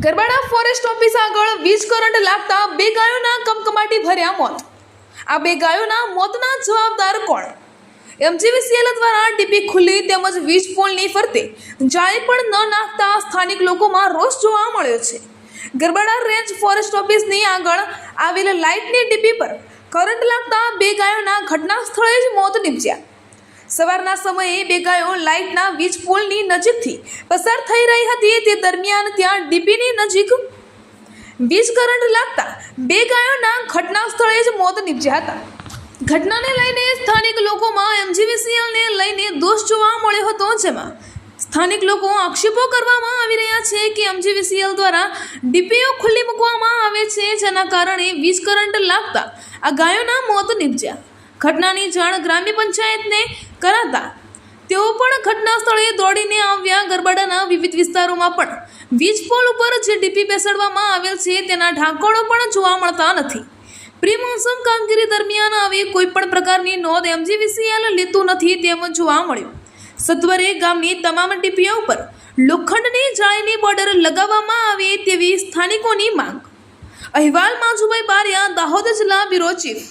Garbada forest office આગળ વીજ current લાગતા બે ગાયોના કમકમાટી ભર્યા મોત। આ બે ગાયોના મોતના જવાબદાર કોણ? એમજીવીસીએલ દ્વારા ડીપી ખુલ્લી તેમજ વીજ પોલની ફરતે જાળી પણ ન નાખતા સ્થાનિક લોકોમાં રોષ જોવા મળ્યો છે। ગરબાડા રેન્જ ફોરેસ્ટ ઓફિસની આગળ આવેલ લાઇટની ડીપી પર કરંટ લાગતા બે ગાયોના ઘટના સ્થળે જ મોત નીપજ્યા। સવારના સમયે બે ગાયો લાઇટના વીજ પોલની નજીકથી પસાર થઈ રહી હતી। તે દરમિયાન ત્યાં ડીપીની નજીક વીજ કરંટ લાગતા બે ગાયોના ઘટના સ્થળે જ મોત નીપજ્યા હતા। ઘટનાને લઈને સ્થાનિક લોકોમાં એમજીવીસીએલને લઈને દોષ જોવા મળ્યો હતો, જેમાં સ્થાનિક લોકો આક્ષેપો કરવામાં આવી રહ્યા છે કે એમજીવીસીએલ દ્વારા ડીપીઓ ખુલ્લી મૂકવામાં આવે છે, જેના કારણે વીજ કરંટ લાગતા આ ગાયોના મોત નીપજ્યા। ઘટનાની જાણ ગ્રામ્ય પંચાયતને કરાતા તેઓ પણ ઘટના સ્થળે દોડીને આવ્યા। ગરબાડાના વિવિધ વિસ્તારોમાં પણ વીજ પોલ ઉપર જે ડીપી બેસાડવામાં આવેલ છે તેના ઢાંકણો પણ જોવા મળતા નથી। પ્રી મોન્સૂન કામગીરી દરમિયાન આવી કોઈ પણ પ્રકારની નોંધ એમજીવીસીએલ લેતું નથી તેમ જોવા મળ્યું। સત્વરે ગામની તમામ ડીપીઓ ઉપર લોખંડની જાળીની બોર્ડર લગાવવામાં આવે તેવી સ્થાનિકોની માંગ। અહેવાલ માજુભાઈ બારિયા, દાહોદ જિલ્લા બ્યુરો ચીફ।